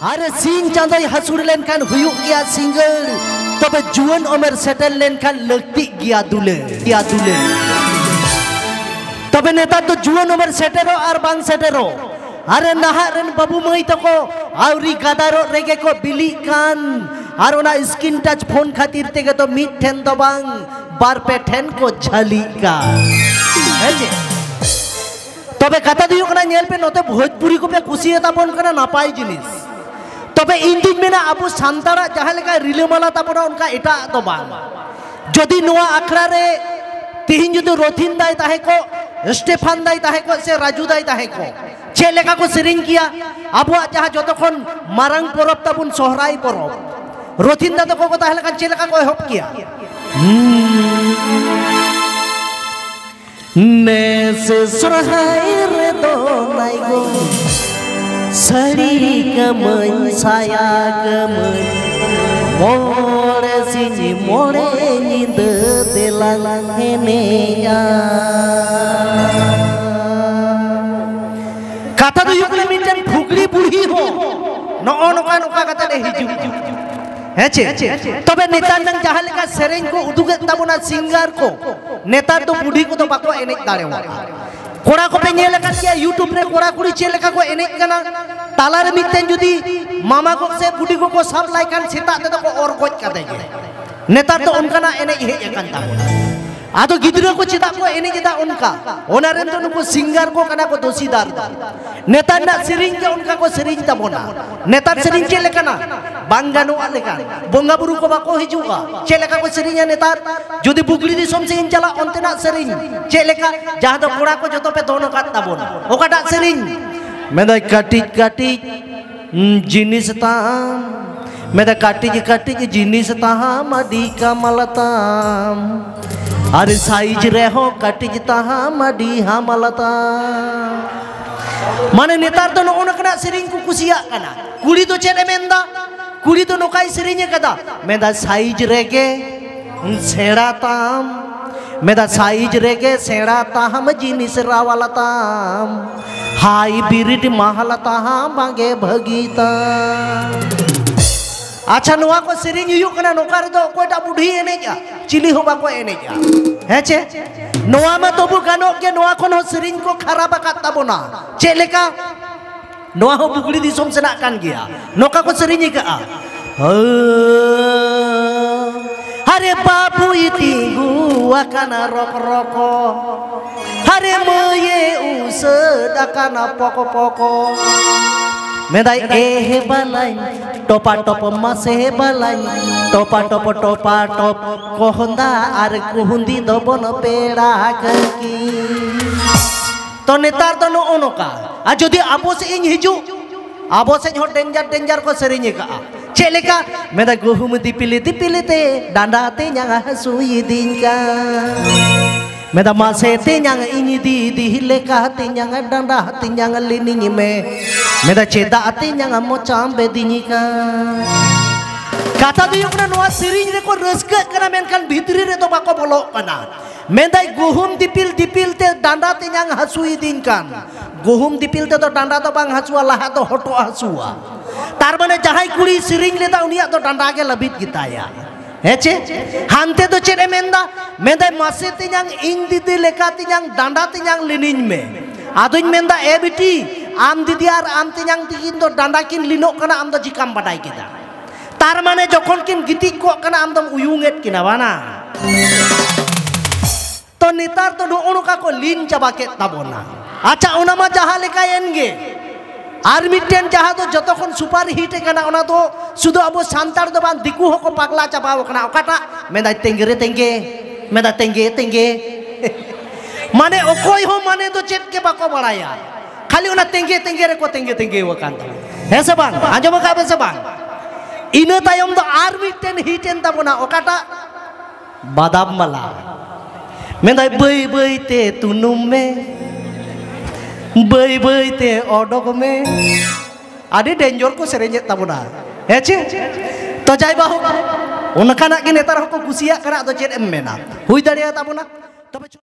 अरे सिंह चांदोय हसुर लेनखान हुयुग गिया सिंगल तबे जुआन उमेर सेटल लेनखान लगती गिया दुले तबे नेता तो जुआन उमेर सेटेरो और बांग सेटेरो अरे नाहारेन बाबू मई तको आवरी गादारो रेगे को बिली कान और ओना स्क्रीन टच फोन खातिर तेगे तो मिट ठेन दो बांग बार पे ठेन को झली का हेजे तबे कथा दियो कना नेल पे नोते भोजपुरी को पे कुसियता बन कना नापाई जिनिस तबे इंदिन में ना अबो सांतारा जहाँ लेका रिलेमाला ताबोना उनका एटा तो बांग जदि नोआ आखड़ा रे तिहिन जुदो रोथिन दाई ताहे को स्टेफान दाई ताहे को से राजू दाई ताहे को चे लेका को सेरिंग किया अबो जहाँ जतखन मारंग परब ताबुन सोहराई परब रोथिन दा को ताहे लेका चे लेका को एहब किया नेसे सोहराई रे दो नाई गो सरी कमन साया कमन मोरे सिंजी मोरे नींद दिला हेनेया कथा तो युगले मिटन फुगड़ी बुढ़ी हो नो नोका नोका कथा ले हिजु हेचे तबे नेता नंग जहाँ लेका सेरेंग को उदुगे ताबोना सिंगर को नेता तो बुढ़ी को तो बाको एने दारेवा कोड़ा को पे नेल का क्या यूट्यूब रे कोड़ा कुड़ी चे लेका को एने कना तालारे मिटेन जुदी मामा को से बुढ़ी को सब लाइकान सेता ते तो को और गोज का देगे नेता तो उनका ना एने हे एकन ताबोना आदो गिदरा को चिता को एने जिदा उनका ओनारेन तो नुको सिंगर को कना को दोषीदार नेता ना सिरिंग के उनका को सिरिंग ताबोना नेता सिरिंग चे लेकना बांगानो आलेका बोंगा बुरु को बाको हिजुगा चे लेका को सिरिंग नेता जुदी बुगली दिसोम से इंचला ओंतेना सिरिंग चे लेका जहां दो कोड़ा को जतो पे दोनो का ताबोना ओकाटा सिरिंग मेदा काटी जिनिस ताम मेदा काटी जिनिस ताम अडी का मलताम अरे साइज रेहो काटिज ताहा मडी हामलता माने नेतार तो नो नकना सेरिंग को कुसिया कना कुड़ी तो चेने मेंदा कुड़ी तो नोकाई सेरिंग कदा मेदा साइज रेगे सेड़ा ताम मेदा साइज रेगे सेड़ा ताम जिनिस रावलताम हाई बिरिट महलता बागे भगीता अच्छा नुआ को सेरिंग युयु कना नोकार दो कोटा बुढ़ी एने जा चिली हो बाको एने जा हेचे नुआ में तो बु गानो के नुआ कोन हो सेरिंग को खराब काता बोना चे लेका नुआ हो बुगड़ी दिसोम से ना कान गया नोका को सेरिंग का हरे बाबू इति गुआ काना रोक रोको हरे मये उस दाकाना पोको पोको मेदाई ए बलाई टोपा टोप मासे बलाई टोपा टोप कोहंदा आर कुहुंदी दबन पेड़ा की तो नेतार तो नो नोका आ जदि आबो से इन हिजु आबो से हो डेंजर को सेरिंग का चे लेका मेदा गुहुम दिपिले ते डांडा ते न्यागा हसुई दिन का मेदा मासे ते न्यागा इनी दी लेका ते न्यागा डांडा ते न्यागा लिनी में मेदा चेदा आते न्यागा मोचाम बेदिनी का कथा दियो कना नोआ सिरिंग रे को रस्क कना मेनखान भितरी रे तो बाको बोलो कना मेदाई गुहुम दिपिल ते डांडा ते न्यागा हसुई दिन कान गुहुम दिपिल ते तो डांडा तो बांग हसुआ लहा तो हटो हसुआ तार माने जहाई कुड़ी सिरिंग लेता उनिया तो डांडा के लबित गिताया हेचे हानते तो चेरे मेंदा मेदाई मासे ते न्याग इन दीदी लेका ते न्याग डांडा ते न्याग लिनिन में आदुñ मेंदा ए बिटी आम दीदी और आम तियांग तिकिन तो डांडा किन लिनो कना आम दो जिकाम बाडाई केदा तार माने जखन किन गिति को कना आम दम उयुंगेट किना बाना तो नेतार तो नोका को लीन चाबा के ताबोना अच्छा ओना मा जहा लेका एनगे आर मिटेन जहा तो जतखन सुपर हिट कना ओना तो सुदो अबो सांतार दो बान दिकु हको पागला चाबाव कना ओकाटा मेदा तेंगे माने ओकोय हो माने तो चेत के बाको बड़ाया खाली उना तेंगे रे को तेंगे वकान हे से बांग आजम का बे से बांग इना तायम दो आर मिटेन हिटेन ताबोना ओकाटा बादाम मला मेदाय बई ते तुनुम में बई ते ओडोक में आदि डेंजर को सेरेंजे ताबोना हेचे तो जाय बाहु उनखाना के नेतार को कुसिया करा तो चेत एम मेना हुई दाड़िया ताबोना तबे